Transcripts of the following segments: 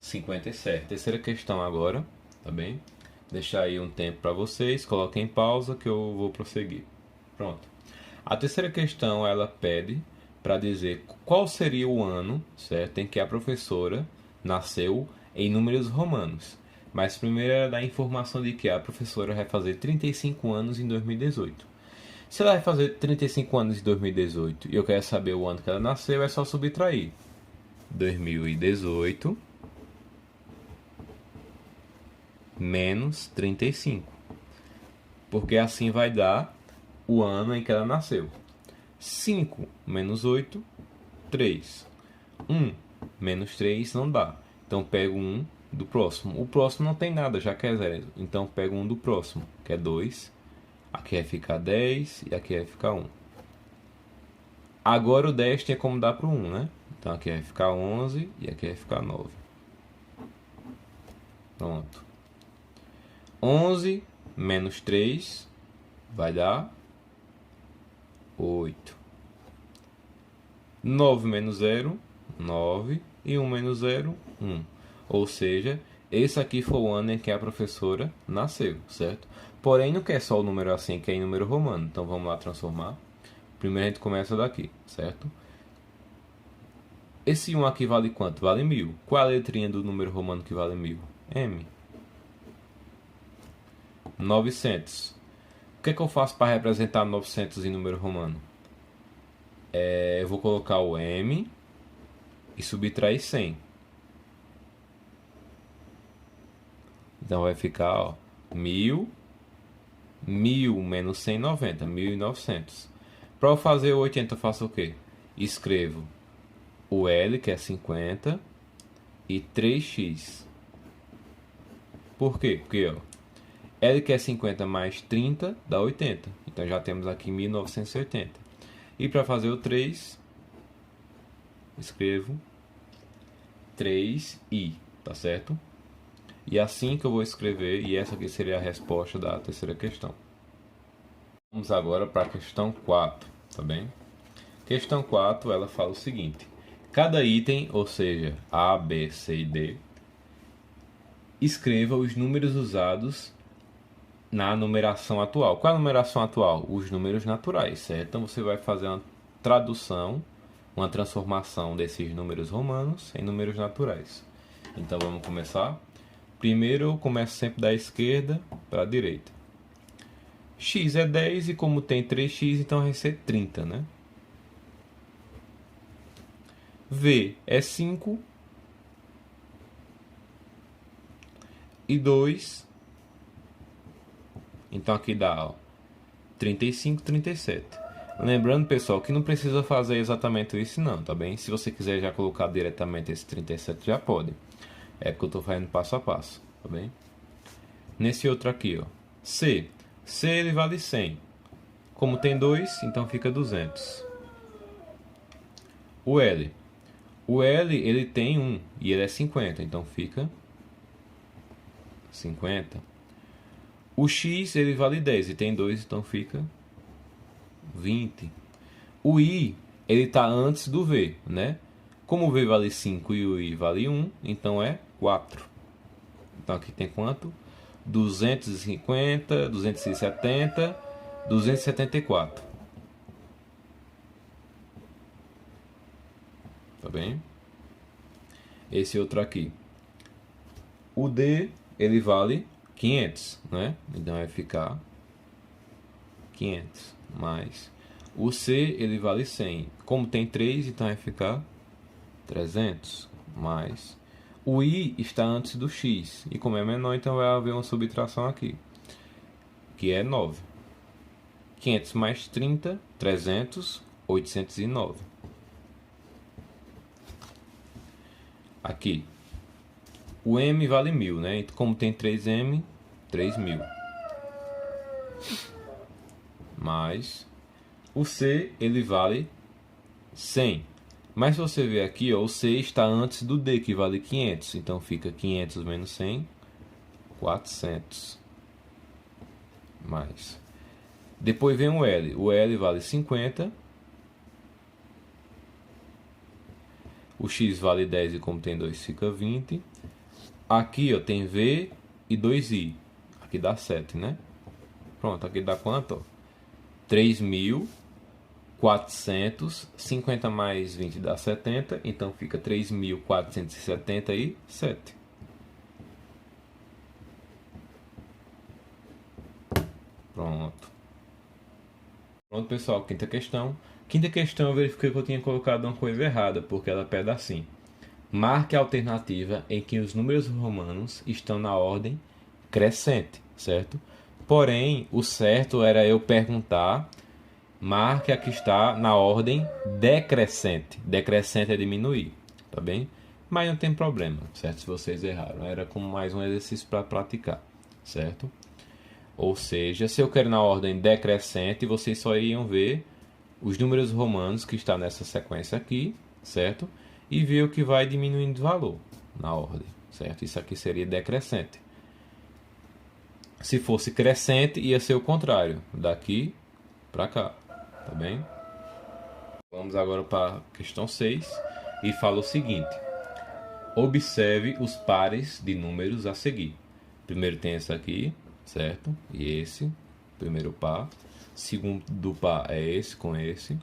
57. Terceira questão agora, tá bem? Deixar aí um tempo para vocês, coloquem em pausa que eu vou prosseguir. Pronto. A terceira questão, ela pede para dizer qual seria o ano, certo, em que a professora nasceu em números romanos. Mas primeiro ela dá a informação de que a professora vai fazer 35 anos em 2018. Se ela vai fazer 35 anos em 2018 e eu quero saber o ano que ela nasceu, é só subtrair 2018 menos 35. Porque assim vai dar o ano em que ela nasceu. 5 menos 8, 3. 1 menos 3 não dá. Então pego 1 do próximo. O próximo não tem nada, já que é 0. Então pego 1 do próximo, que é 2. Aqui vai ficar 10 e aqui vai ficar 1. Agora o 10 tem como dar para o 1, né? Então aqui vai ficar 11 e aqui vai ficar 9. Pronto. 11 menos 3 vai dar 8. 9 menos 0, 9. E 1 menos 0, 1. Ou seja, esse aqui foi o ano em que a professora nasceu, certo? Porém, não quer só o número assim, que é em número romano. Então vamos lá transformar. Primeiro a gente começa daqui, certo? Esse 1 aqui vale quanto? Vale 1000. Qual é a letrinha do número romano que vale 1000? M. 900. O que é que eu faço para representar 900 em número romano? Eu vou colocar o M e subtrair 100. Então vai ficar, ó, 1000. 1000 menos 100, 90. 1900. Para eu fazer o 80, eu faço o quê? Escrevo o L, que é 50, e 3x. Por quê? Porque, ó, L, que é 50 mais 30, dá 80. Então já temos aqui 1980. E para fazer o 3, escrevo 3i, tá certo? E assim que eu vou escrever, e essa aqui seria a resposta da terceira questão. Vamos agora para a questão 4, tá bem? Questão 4, ela fala o seguinte: cada item, ou seja, A, B, C e D, escreva os números usados na numeração atual. Qual é a numeração atual? Os números naturais, certo? Então você vai fazer uma tradução, uma transformação desses números romanos em números naturais. Então vamos começar. Primeiro eu começo sempre da esquerda para a direita. X é 10 e como tem 3x, então vai ser 30, né? V é 5 e 2. Então aqui dá, ó, 35, 37. Lembrando, pessoal, que não precisa fazer exatamente isso não, tá bem? Se você quiser já colocar diretamente esse 37, já pode. É porque eu estou fazendo passo a passo, tá bem? Nesse outro aqui, ó, C. C ele vale 100. Como tem 2, então fica 200. O L. O L ele tem 1 e ele é 50, então fica 50. O X ele vale 10 e tem 2, então fica 20. O I ele está antes do V, né? Como o V vale 5 e o I vale 1, então é 4. Então aqui tem quanto? 250, 270, 274. Tá bem? Esse outro aqui. O D ele vale 500, né? Então vai ficar 500 mais o C ele vale 100. Como tem 3, então vai ficar 300 mais o I está antes do X e como é menor, então vai haver uma subtração aqui, que é 9. 500 mais 30, 300, 809. Aqui o M vale 1000, né? Então, como tem 3M, 3000. Mais o C, ele vale 100. Mas se você ver aqui, ó, o C está antes do D, que vale 500. Então fica 500 menos 100, 400. Mais. Depois vem o L. O L vale 50. O X vale 10 e como tem 2 fica 20. Aqui, ó, tem V e 2I. Aqui dá 7, né? Pronto, aqui dá quanto? Ó? 3.400, 50 mais 20 dá 70, então fica 3.477. Pronto. Pronto, pessoal, quinta questão. Quinta questão, eu verifiquei que eu tinha colocado uma coisa errada, porque ela pede assim. Marque a alternativa em que os números romanos estão na ordem crescente, certo? Porém, o certo era eu perguntar, marque a que está na ordem decrescente. Decrescente é diminuir, tá bem? Mas não tem problema, certo? Se vocês erraram, era como mais um exercício para praticar, certo? Ou seja, se eu quero na ordem decrescente, vocês só iriam ver os números romanos que está nessa sequência aqui, certo? E ver o que vai diminuindo de valor na ordem, certo? Isso aqui seria decrescente. Se fosse crescente, ia ser o contrário, daqui para cá, tá bem? Vamos agora para a questão 6 e fala o seguinte: observe os pares de números a seguir. Primeiro tem esse aqui, certo? E esse, primeiro par. Segundo par é esse com esse.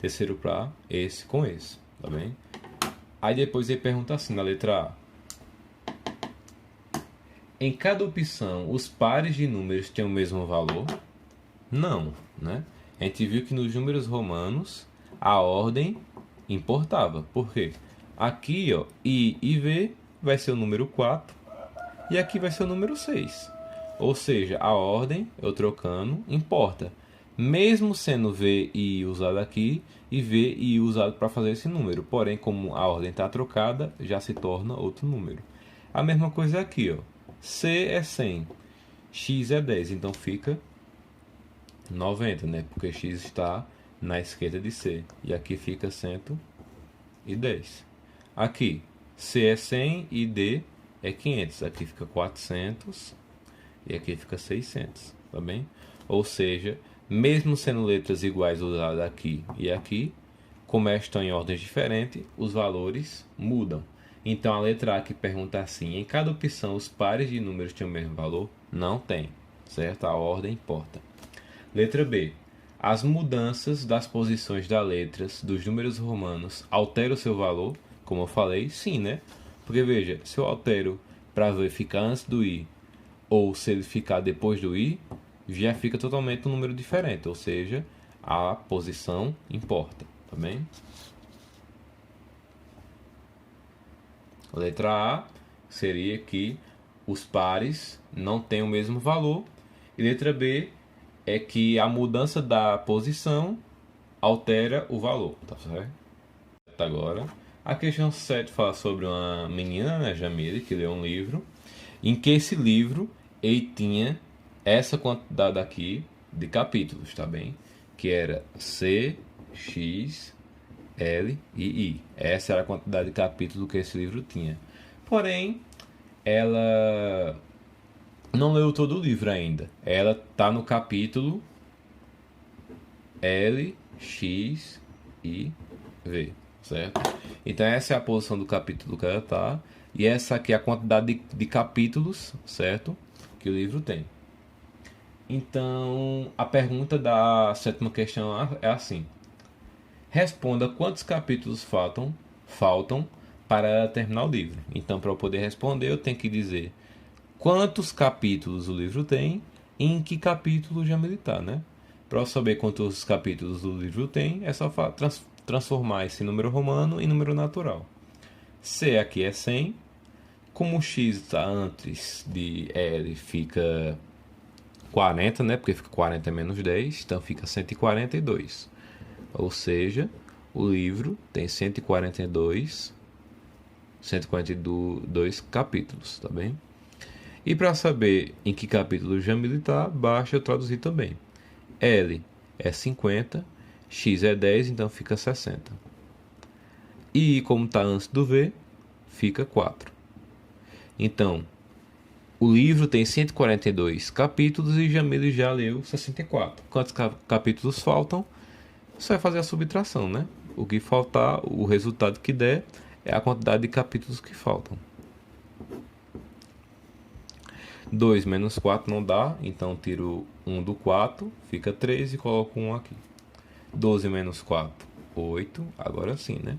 Terceiro par, esse com esse, tá bem? Aí depois ele pergunta assim, na letra A. Em cada opção, os pares de números têm o mesmo valor? Não, né? A gente viu que nos números romanos a ordem importava. Por quê? Aqui, ó, I e V vai ser o número 4 e aqui vai ser o número 6. Ou seja, a ordem, eu trocando, importa. Mesmo sendo V e I usado aqui e V e I usado para fazer esse número. Porém, como a ordem está trocada, já se torna outro número. A mesma coisa aqui, ó. C é 100, X é 10, então fica 90, né? Porque X está na esquerda de C. E aqui fica 110. Aqui, C é 100 e D é 500. Aqui fica 400 e aqui fica 600, tá bem? Ou seja, mesmo sendo letras iguais usadas aqui e aqui, como elas estão em ordens diferentes, os valores mudam. Então a letra A que pergunta assim: em cada opção os pares de números têm o mesmo valor? Não tem, certo? A ordem importa. Letra B. As mudanças das posições das letras dos números romanos alteram o seu valor? Como eu falei, sim, né? Porque veja, se eu altero para V ficar antes do I ou se ele ficar depois do I, já fica totalmente um número diferente, ou seja, a posição importa, tá bem? A letra A seria que os pares não têm o mesmo valor, e letra B é que a mudança da posição altera o valor, tá certo? Agora, a questão 7 fala sobre uma menina, né, Jamile, que leu um livro, em que esse livro ele tinha essa quantidade aqui de capítulos, tá bem? Que era C, X, L e I. Essa era a quantidade de capítulos que esse livro tinha. Porém, ela não leu todo o livro ainda. Ela está no capítulo L, X e V, certo? Então essa é a posição do capítulo que ela está. E essa aqui é a quantidade de capítulos, certo? Que o livro tem. Então, a pergunta da sétima questão é assim: responda quantos capítulos faltam para terminar o livro. Então, para eu poder responder, eu tenho que dizer quantos capítulos o livro tem e em que capítulo já militar, né? Para eu saber quantos capítulos o livro tem, é só transformar esse número romano em número natural. C aqui é 100. Como o X está antes de L, fica 40, né? Porque fica 40 menos 10, então fica 142. Ou seja, o livro tem 142 capítulos, tá bem? E para saber em que capítulo Jamile está, basta eu traduzir também. L é 50, X é 10, então fica 60. E como está antes do V, fica 4. Então, o livro tem 142 capítulos e Jamile já leu 64. Quantos capítulos faltam? Só é fazer a subtração, né? O que faltar, o resultado que der, é a quantidade de capítulos que faltam. 2 menos 4 não dá, então tiro 1 do 4, fica 3 e coloco 1 aqui. 12 menos 4, 8, agora sim, né?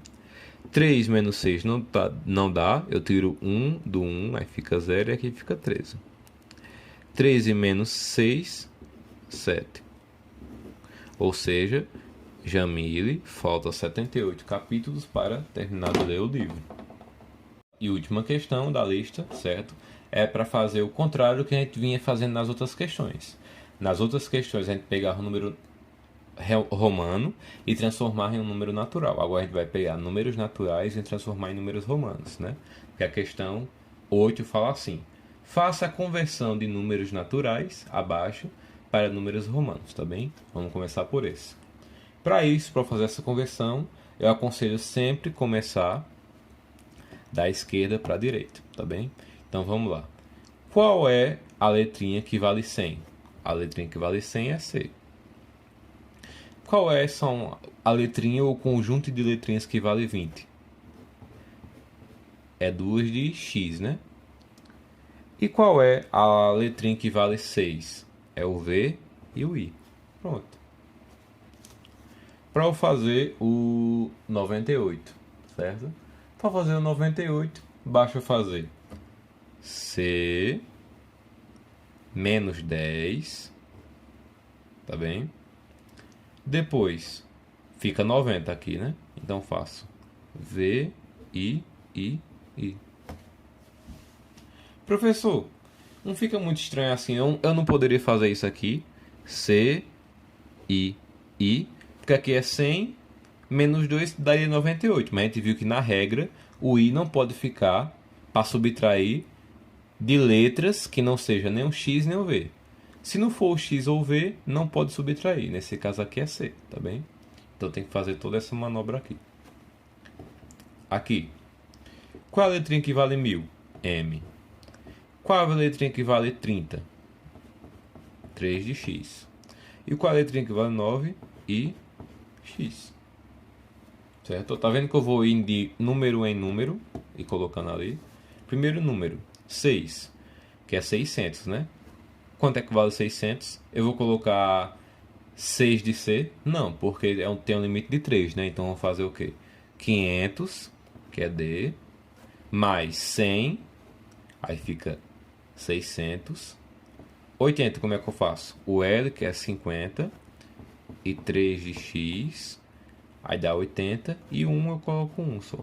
3 menos 6 não dá, eu tiro 1 do 1, aí fica 0 e aqui fica 13. 13 menos 6, 7. Ou seja, Jamile, falta 78 capítulos para terminar de ler o livro. E última questão da lista, certo? É para fazer o contrário do que a gente vinha fazendo nas outras questões. Nas outras questões a gente pegava o número romano e transformar em um número natural. Agora a gente vai pegar números naturais e transformar em números romanos, né? Porque a questão 8 fala assim: faça a conversão de números naturais abaixo para números romanos, tá bem? Vamos começar por esse. Para isso, para fazer essa conversão, eu aconselho sempre começar da esquerda para a direita, tá bem? Então vamos lá. Qual é a letrinha que vale 100? A letrinha que vale 100 é C. Qual é a letrinha ou conjunto de letrinhas que vale 20? É duas de X, né? E qual é a letrinha que vale 6? É o V e o I. Pronto. Para eu fazer o 98, certo? Para fazer o 98, basta eu fazer C menos 10, tá bem? Depois fica 90 aqui, né? Então faço V, I, I. Professor, não fica muito estranho assim? Eu não poderia fazer isso aqui. C, I, porque aqui é 100 menos 2 daria 98. Mas a gente viu que na regra o I não pode ficar para subtrair de letras que não seja nem o X nem o V. Se não for o X ou o V, não pode subtrair. Nesse caso aqui é C, tá bem? Então tem que fazer toda essa manobra aqui. Aqui. Qual a letrinha que vale 1000? M. Qual a letrinha que vale 30? 3 de X. E qual a letrinha que vale 9? I, X. Certo? Tá vendo que eu vou indo de número em número e colocando ali. Primeiro número, 6, que é 600, né? Quanto é que vale 600? Eu vou colocar 6 de C? Não, porque tem um limite de 3, né? Então, eu vou fazer o quê? 500, que é D, mais 100, aí fica 600. 80, como é que eu faço? O L, que é 50, e 3 de X, aí dá 80, e 1 eu coloco 1 só,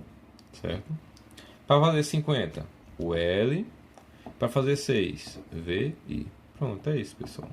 certo? Para fazer 50, o L, para fazer 6, V, I. Pronto, é isso, pessoal.